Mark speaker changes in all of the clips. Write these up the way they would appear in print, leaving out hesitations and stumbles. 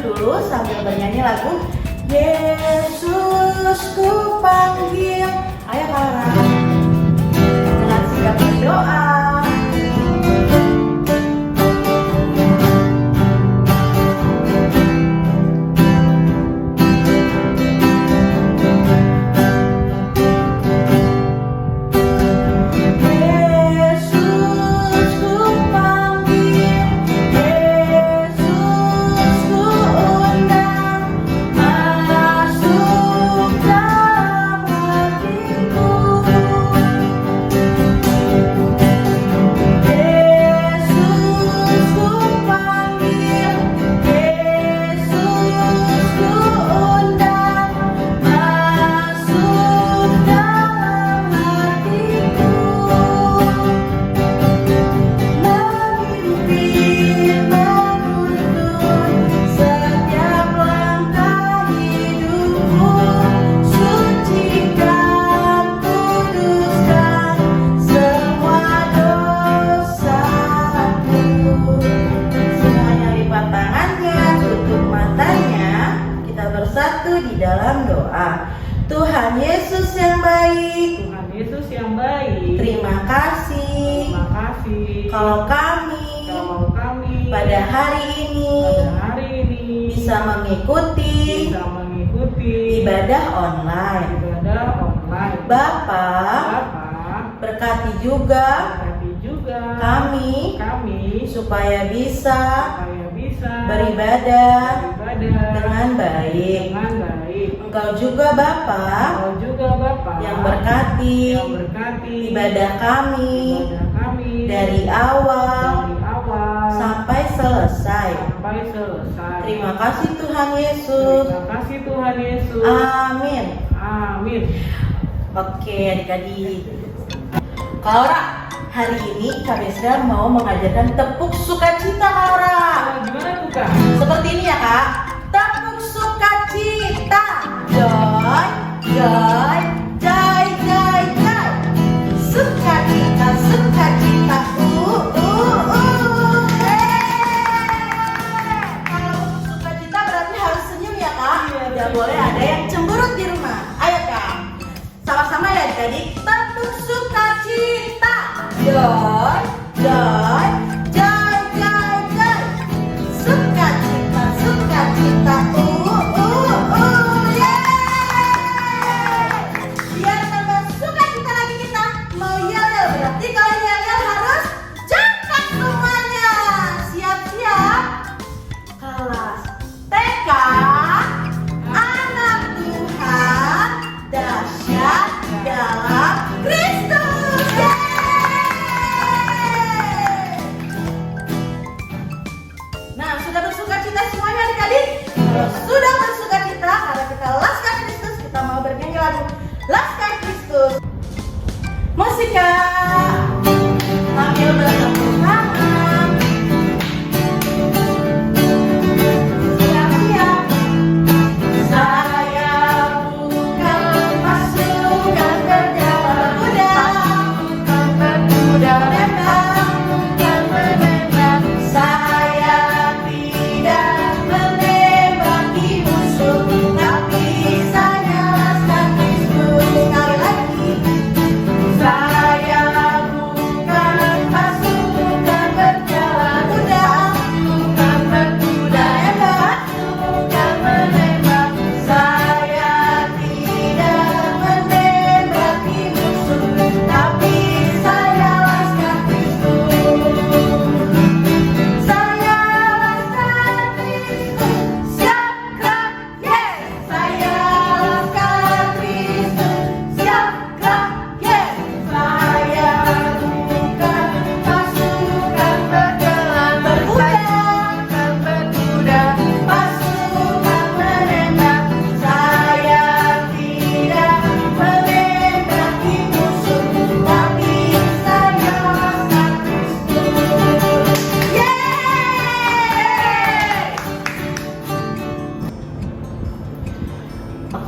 Speaker 1: dulu sambil bernyanyi lagu Yesus ku panggil. Ayo Clara, dengan sigap berdoa. Bersatu di dalam doa. Tuhan Yesus yang baik,
Speaker 2: Tuhan Yesus yang baik,
Speaker 1: terima kasih kalau kami pada hari ini bisa mengikuti ibadah online. Bapak, berkati juga kami supaya bisa beribadah dengan baik. Engkau juga Bapa yang berkati ibadah kami dari awal sampai selesai. Terima kasih Tuhan Yesus. Amin. Oke adik-adik, Laura, hari ini Kak Besra mau mengajarkan tepuk sukacita Laura.
Speaker 2: Gimana tuh Kak?
Speaker 1: Seperti ini ya Kak. Tepuk sukacita. Joy, joy, joy, joy, joy. Sukacita, sukacita. Kalau sukacita berarti harus senyum ya Kak. Tidak boleh ada yang cemberut di rumah. Ayo Kak, sama-sama ya adik-adik. Tepuk sukacita. Joy, joy, joy, joy, joy. Sukacita, sukacita. Biar tambah sukacita lagi kita. Mau yel-yel berarti kalau yel-yel harus cepat semuanya. Siap-siap. Kelas TK, anak Tuhan dahsyat dalam Kristus. Nah, sudah bersukacita semuanya adik-adik? Kalau sudah bersukacita karena kita Laskar Kristus, kita mau bernyanyi lagu Laskar Kristus. Musika sambil bertepuk tangan. Siap-siap. Saya bukan pasukan berjalan kuda, bukan menembak. Saya tidak menembaki musuh, tapi saya Laskar Kristus. Sekali lagi. Saya bukan pasukan berjalan kuda, bukan menembak. Saya tidak menembaki musuh, tapi saya Laskar Kristus. Saya Laskar Kristus, siap gerak, yes. Saya Laskar Kristus, siap gerak, yes. Saya bukan pasukan berjalan berkuda, pasukan menembak. Saya tidak menembaki musuh, tapi saya Laskar Kristus. Yeay!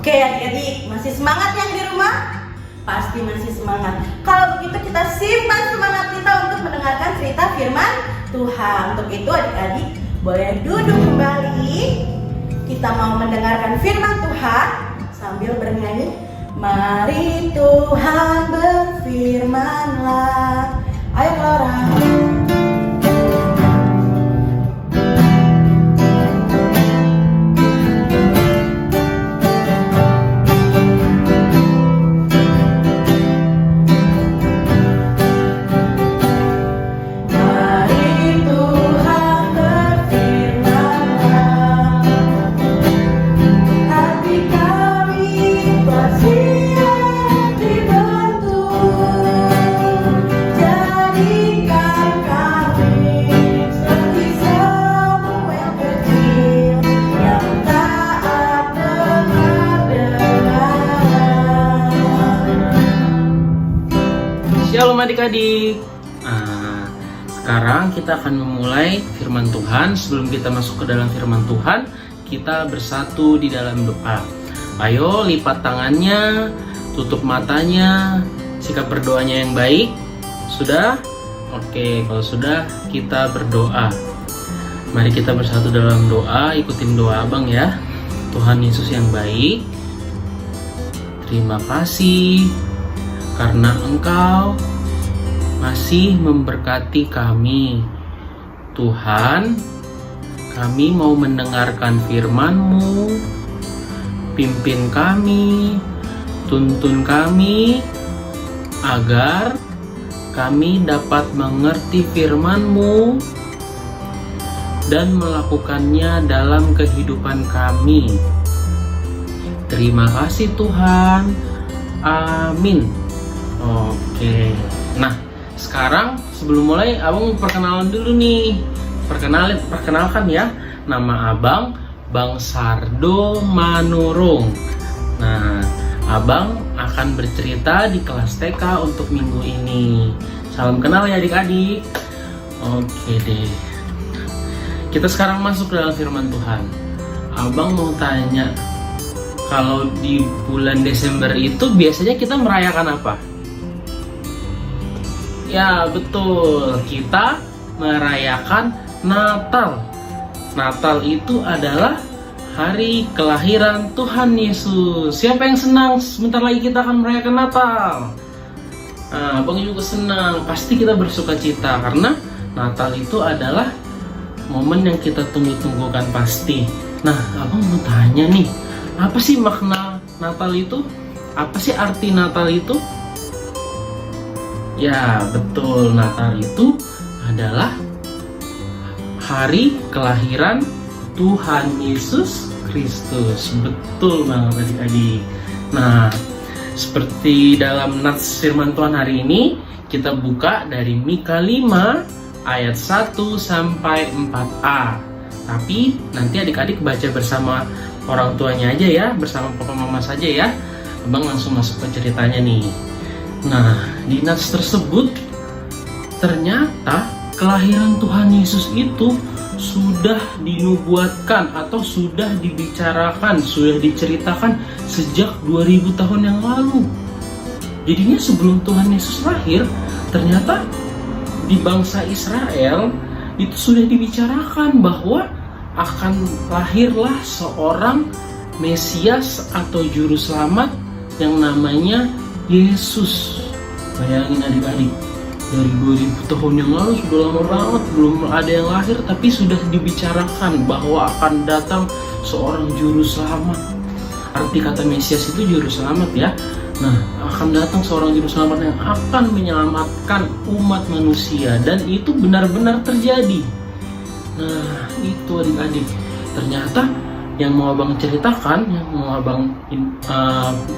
Speaker 1: Oke adik-adik, masih semangat yang di rumah? Pasti masih semangat. Kalau begitu kita simpan semangat kita untuk mendengarkan cerita firman Tuhan. Untuk itu adik-adik boleh duduk kembali. kita mau mendengarkan firman Tuhan sambil bernyanyi. Mari Tuhan berfirmanlah. Ayo Laura.
Speaker 3: Shalom adik-adik. Sekarang kita akan memulai firman Tuhan. Sebelum kita masuk ke dalam firman Tuhan, kita bersatu di dalam doa. Ayo lipat tangannya, tutup matanya, sikap berdoanya yang baik. Sudah? Oke, kalau sudah kita berdoa. Mari kita bersatu dalam doa, ikutin doa Abang ya. Tuhan Yesus yang baik, terima kasih karena Engkau masih memberkati kami. Tuhan, kami mau mendengarkan firman-Mu. Pimpin kami, tuntun kami, agar kami dapat mengerti firman-Mu dan melakukannya dalam kehidupan kami. Terima kasih Tuhan. Amin. Oke. Nah, sekarang sebelum mulai Abang perkenalan dulu nih. Perkenalkan ya. Nama Abang Bang Sardo Manurung. Nah, Abang akan bercerita di kelas TK untuk minggu ini. Salam kenal ya adik-adik. Oke deh. Kita sekarang masuk ke dalam firman Tuhan. Abang mau tanya, kalau di bulan Desember itu biasanya kita merayakan apa? Ya betul, kita merayakan Natal. Natal itu adalah hari kelahiran Tuhan Yesus. Siapa yang senang? Sebentar lagi kita akan merayakan Natal. Nah, Abang juga senang. Pasti kita bersuka cita karena Natal itu adalah momen yang kita tunggu-tunggukan pasti. Nah, Abang mau tanya nih, apa sih makna Natal itu? Apa sih arti Natal itu? Ya, betul. Natal itu adalah hari kelahiran Tuhan Yesus Kristus. Betul banget adik-adik. Nah, seperti dalam nats firman Tuhan hari ini, kita buka dari Mika 5 ayat 1 sampai 4a. Tapi nanti adik-adik baca bersama orang tuanya aja ya, bersama papa mama saja ya. Abang langsung masuk ke ceritanya nih. Nah, di nats tersebut ternyata kelahiran Tuhan Yesus itu sudah dinubuatkan atau sudah dibicarakan, sudah diceritakan sejak 2000 tahun yang lalu. Jadinya sebelum Tuhan Yesus lahir, ternyata di bangsa Israel itu sudah dibicarakan bahwa akan lahirlah seorang Mesias atau Juru Selamat yang namanya Yesus. Bayangin adik-adik, dari 2000 tahun yang lalu sudah lama banget, belum ada yang lahir, tapi sudah dibicarakan bahwa akan datang seorang Juru Selamat. Arti kata Mesias itu Juru Selamat ya. Nah, akan datang seorang Juru Selamat yang akan menyelamatkan umat manusia, dan itu benar-benar terjadi. Nah, itu adik-adik. Ternyata yang mau Abang ceritakan, yang mau Abang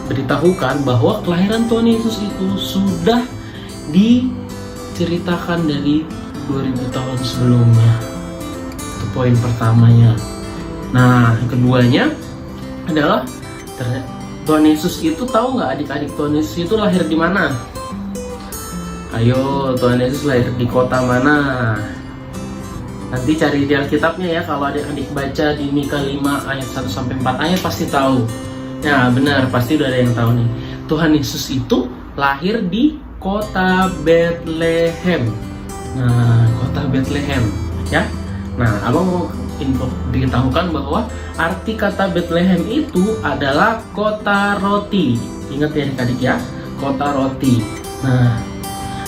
Speaker 3: beritahukan bahwa kelahiran Tuhan Yesus itu sudah diceritakan dari 2000 tahun sebelumnya. Itu poin pertamanya. Nah, yang keduanya adalah Tuhan Yesus itu, tahu nggak adik-adik Tuhan Yesus itu lahir di mana? Ayo, Tuhan Yesus lahir di kota mana? Nanti cari di Alkitabnya ya, kalau adik-adik baca di Mika 5 ayat 1 sampai 4 ayat pasti tahu. Ya benar, pasti udah ada yang tahu nih. Tuhan Yesus itu lahir di kota Bethlehem. Nah, kota Bethlehem ya. Nah, Abang mau diberitahukan bahwa arti kata Bethlehem itu adalah kota roti. Ingat ya adik-adik ya, kota roti. Nah,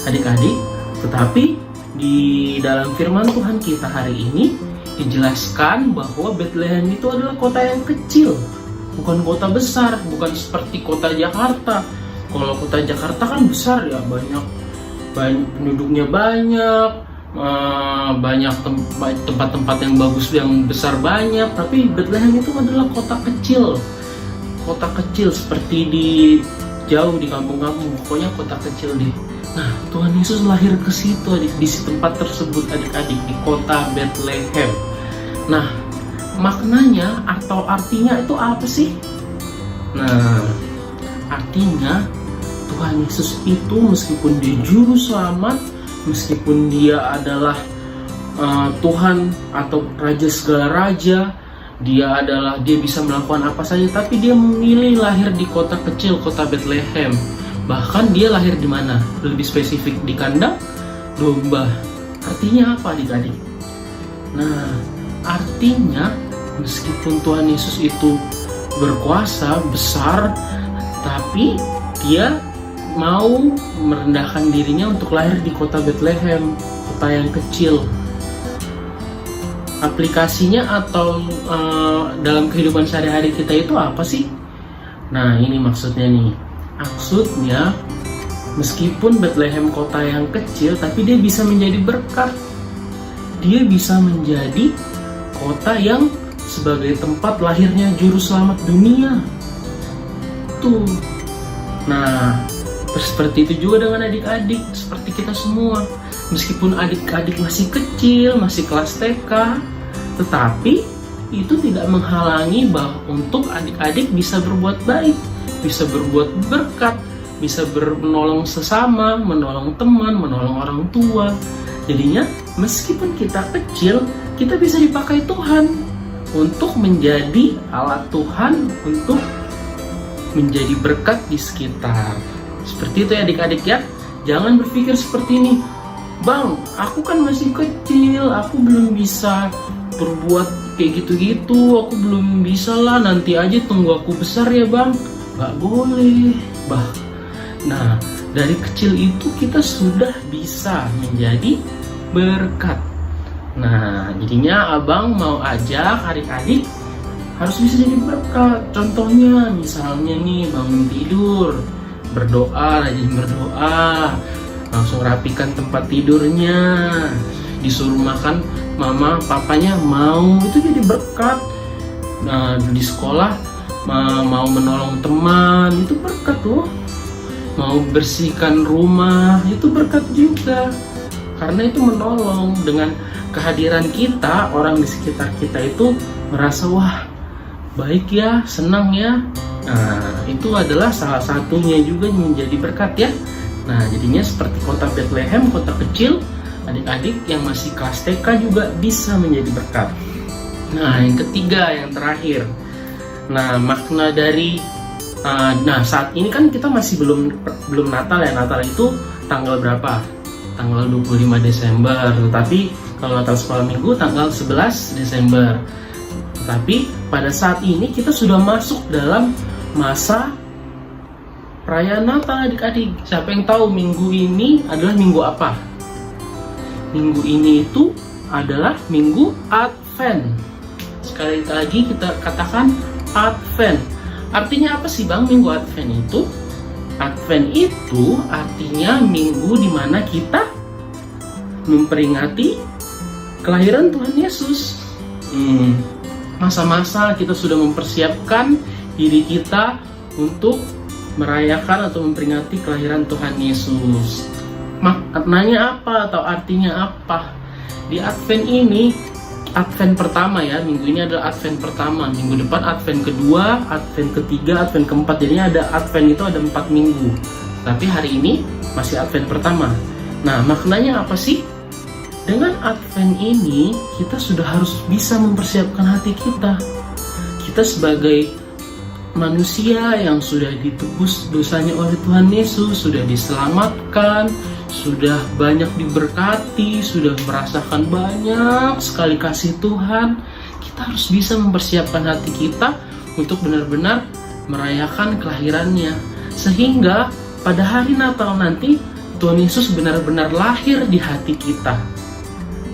Speaker 3: adik-adik, tetapi di dalam firman Tuhan kita hari ini dijelaskan bahwa Bethlehem itu adalah kota yang kecil, bukan kota besar, bukan seperti kota Jakarta. Kalau kota Jakarta kan besar ya, banyak penduduknya banyak tempat-tempat yang bagus yang besar banyak. Tapi Bethlehem itu adalah kota kecil seperti di jauh di kampung-kampung, pokoknya kota kecil deh. Nah, Tuhan Yesus lahir ke situ, di tempat tersebut adik-adik, di kota Bethlehem. Nah, maknanya atau artinya itu apa sih? Nah, artinya Tuhan Yesus itu meskipun dia juru selamat, meskipun dia adalah Tuhan atau Raja segala raja, dia bisa melakukan apa saja, tapi dia memilih lahir di kota kecil, kota Bethlehem. Bahkan dia lahir di mana? Lebih spesifik, di kandang domba. Artinya apa adik-adik? Nah, artinya meskipun Tuhan Yesus itu berkuasa, besar, tapi dia mau merendahkan dirinya untuk lahir di kota Bethlehem, kota yang kecil. Aplikasinya atau dalam kehidupan sehari-hari kita itu apa sih? Nah, ini maksudnya nih. Maksudnya, meskipun Bethlehem kota yang kecil, tapi dia bisa menjadi berkat. Dia bisa menjadi kota yang sebagai tempat lahirnya juru selamat dunia. Tuh. Nah, seperti itu juga dengan adik-adik, seperti kita semua. Meskipun adik-adik masih kecil, masih kelas TK, tetapi itu tidak menghalangi bahwa untuk adik-adik bisa berbuat baik, bisa berbuat berkat, bisa menolong sesama, menolong teman, menolong orang tua. Jadinya meskipun kita kecil, kita bisa dipakai Tuhan untuk menjadi alat Tuhan untuk menjadi berkat di sekitar. Seperti itu ya adik-adik ya. Jangan berpikir seperti ini, Bang, aku kan masih kecil, aku belum bisa berbuat kayak gitu-gitu, aku belum bisa lah, nanti aja tunggu aku besar ya Bang. Gak boleh, Nah, dari kecil itu kita sudah bisa menjadi berkat. Nah, jadinya abang mau ajak adik-adik harus bisa jadi berkat. Contohnya, misalnya nih bangun tidur, berdoa, rajin berdoa, langsung rapikan tempat tidurnya, disuruh makan, mama, papanya mau, itu jadi berkat. Nah, di sekolah mau menolong teman, itu berkat loh. Mau bersihkan rumah, itu berkat juga. Karena itu menolong. Dengan kehadiran kita, orang di sekitar kita itu merasa, wah, baik ya, senang ya. Nah, itu adalah salah satunya juga menjadi berkat ya. Nah, jadinya seperti kota Bethlehem, kota kecil, adik-adik yang masih kelas TK juga bisa menjadi berkat. Nah, yang ketiga, yang terakhir. Nah, makna dari saat ini kan kita masih belum Natal ya. Natal itu tanggal berapa? Tanggal 25 Desember. Tetapi kalau Natal sekolah minggu tanggal 11 Desember. Tetapi pada saat ini kita sudah masuk dalam masa perayaan Natal adik-adik. Siapa yang tahu minggu ini adalah minggu apa? Minggu ini itu adalah minggu Advent. Sekali lagi kita katakan Advent. Artinya apa sih Bang minggu Advent itu? Advent itu artinya minggu di mana kita memperingati kelahiran Tuhan Yesus. Masa-masa kita sudah mempersiapkan diri kita untuk merayakan atau memperingati kelahiran Tuhan Yesus. Maknanya apa atau artinya apa? Di Advent ini, Advent pertama ya, minggu ini adalah Advent pertama. Minggu depan Advent kedua, Advent ketiga, Advent keempat. Jadinya ada Advent itu ada 4 minggu. Tapi hari ini masih Advent pertama. Nah, maknanya apa sih? Dengan Advent ini, kita sudah harus bisa mempersiapkan hati kita. Kita sebagai manusia yang sudah ditebus dosanya oleh Tuhan Yesus, sudah diselamatkan, sudah banyak diberkati, sudah merasakan banyak sekali kasih Tuhan. kita harus bisa mempersiapkan hati kita untuk benar-benar merayakan kelahirannya. Sehingga pada hari Natal nanti Tuhan Yesus benar-benar lahir di hati kita.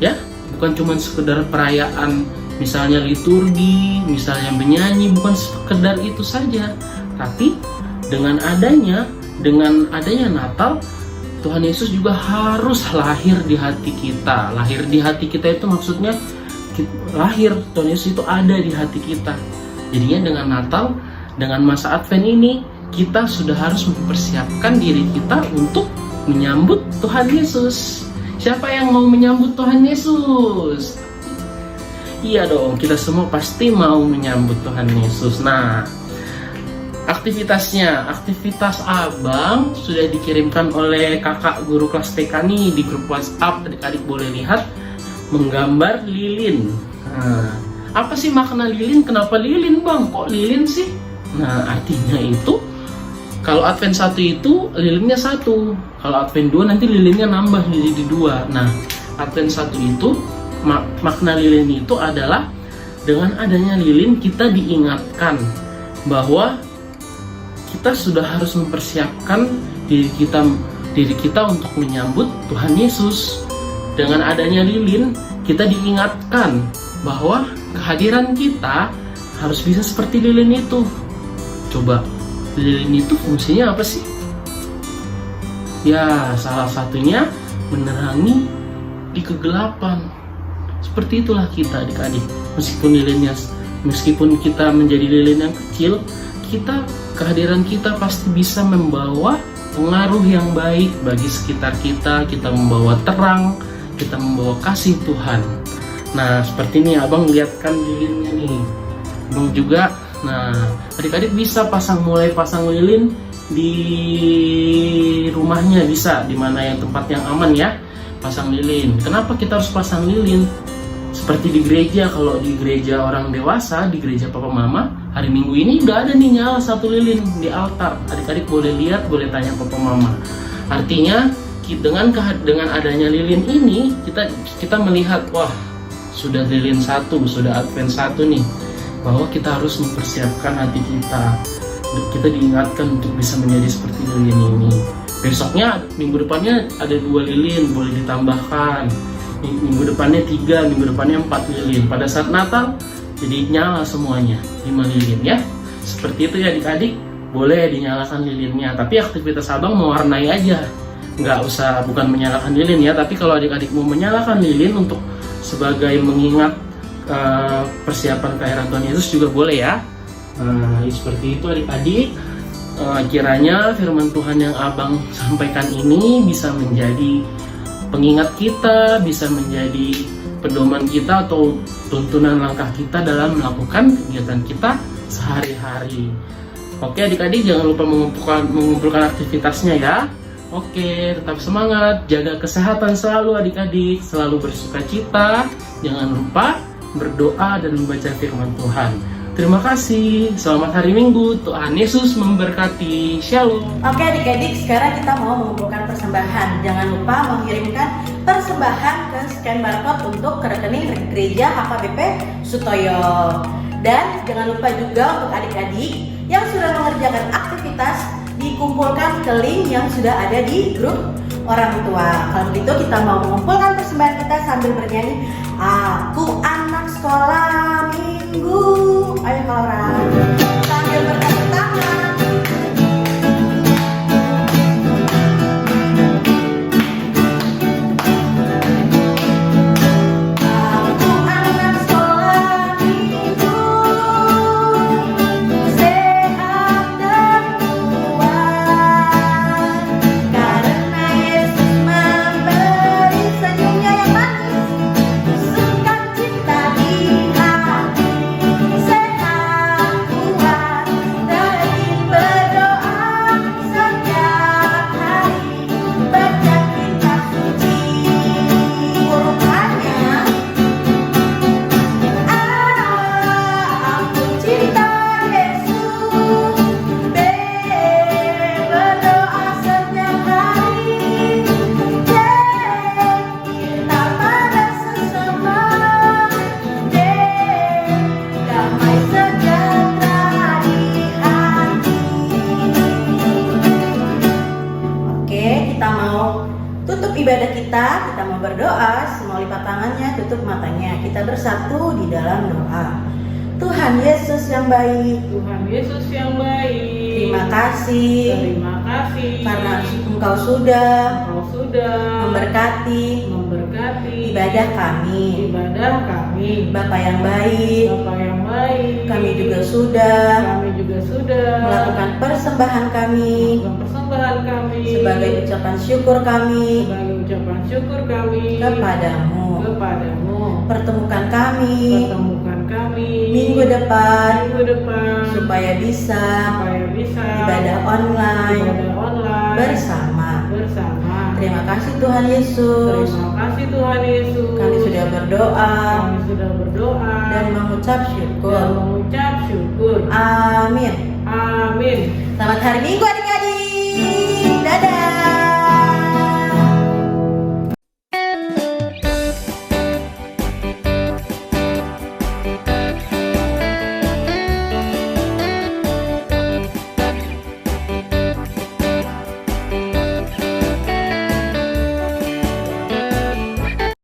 Speaker 3: Ya, bukan cuma sekedar perayaan misalnya liturgi, misalnya menyanyi, bukan sekedar itu saja. Tapi dengan adanya Natal, Tuhan Yesus juga harus lahir di hati kita. Lahir di hati kita itu maksudnya lahir, Tuhan Yesus itu ada di hati kita. Jadinya dengan Natal, dengan masa Advent ini, kita sudah harus mempersiapkan diri kita untuk menyambut Tuhan Yesus. Siapa yang mau menyambut Tuhan Yesus? Iya dong, kita semua pasti mau menyambut Tuhan Yesus. Nah, aktivitas abang sudah dikirimkan oleh kakak guru kelas TK nih di grup WhatsApp. Adik-adik boleh lihat, menggambar lilin. Nah, apa sih makna lilin? Kenapa lilin bang? Kok lilin sih? Nah, artinya itu kalau Advent 1 itu lilinnya 1, kalau Advent 2 nanti lilinnya nambah jadi 2. Nah, Advent 1 itu makna lilin itu adalah dengan adanya lilin kita diingatkan bahwa kita sudah harus mempersiapkan diri kita untuk menyambut Tuhan Yesus. Dengan adanya lilin, kita diingatkan bahwa kehadiran kita harus bisa seperti lilin itu. Coba, lilin itu fungsinya apa sih? Ya, salah satunya menerangi di kegelapan. Seperti itulah kita adik-adik. Meskipun kita menjadi lilin yang kecil, kehadiran kita pasti bisa membawa pengaruh yang baik bagi sekitar kita. Kita membawa terang, kita membawa kasih Tuhan. Nah, seperti ini abang lihatkan lilinnya nih. Abang juga, nah adik-adik bisa mulai pasang lilin di rumahnya, bisa di mana yang tempat yang aman ya, pasang lilin. Kenapa kita harus pasang lilin? Seperti di gereja, kalau di gereja orang dewasa, di gereja papa mama, hari Minggu ini udah ada nih nyala 1 lilin di altar. Adik-adik boleh lihat, boleh tanya papa mama. Artinya dengan adanya lilin ini, kita melihat, wah sudah lilin 1, sudah Advent 1 nih, bahwa kita harus mempersiapkan hati kita. Kita diingatkan untuk bisa menjadi seperti lilin ini. Besoknya, minggu depannya ada 2 lilin, boleh ditambahkan. Minggu depannya 3, minggu depannya 4 lilin. Pada saat Natal, jadi nyala semuanya 5 lilin ya. Seperti itu ya adik-adik, boleh dinyalakan lilinnya. Tapi aktivitas abang mewarnai aja, nggak usah, bukan menyalakan lilin ya. Tapi kalau adik-adik mau menyalakan lilin untuk sebagai mengingat persiapan kelahiran Tuhan Yesus juga boleh ya. Seperti itu adik-adik. Kiranya firman Tuhan yang abang sampaikan ini bisa menjadi pengingat kita, bisa menjadi pedoman kita atau tuntunan langkah kita dalam melakukan kegiatan kita sehari-hari. Oke adik-adik, jangan lupa mengumpulkan aktivitasnya ya. Oke, tetap semangat, jaga kesehatan selalu adik-adik, selalu bersuka cita, jangan lupa berdoa dan membaca firman Tuhan. Terima kasih, selamat hari Minggu, Tuhan Yesus memberkati, Shalom.
Speaker 1: Oke adik-adik, sekarang kita mau mengumpulkan persembahan. Jangan lupa mengirimkan persembahan ke scan barcode untuk ke rekening gereja HKBP Sutoyo. Dan jangan lupa juga untuk adik-adik yang sudah mengerjakan aktivitas, dikumpulkan ke link yang sudah ada di grup orang tua. Kalau begitu kita mau mengumpulkan persembahan kita sambil bernyanyi Aku Anak Sekolah Minggu. Ayo Laura, sambil bertepuk tangan. Aku anak sekolah minggu, sehat dan kuat, karena Yesus memberi senyumnya yang manis, sukacita di hati, sehat semua lipat tangannya, tutup matanya. Kita bersatu di dalam doa. Tuhan Yesus yang baik,
Speaker 2: Tuhan Yesus yang baik,
Speaker 1: terima kasih
Speaker 2: terima kasih
Speaker 1: karena Engkau sudah
Speaker 2: Engkau sudah
Speaker 1: memberkati ibadah kami. Bapa yang baik,
Speaker 2: Bapa yang baik,
Speaker 1: kami juga sudah melakukan persembahan kami sebagai ucapan syukur kami kepadamu. Pertemukan kami minggu depan supaya bisa ibadah online bersama. Terima kasih Tuhan Yesus. Kami sudah berdoa dan mengucap syukur. Amin.
Speaker 2: Amin.
Speaker 1: Selamat hari Minggu.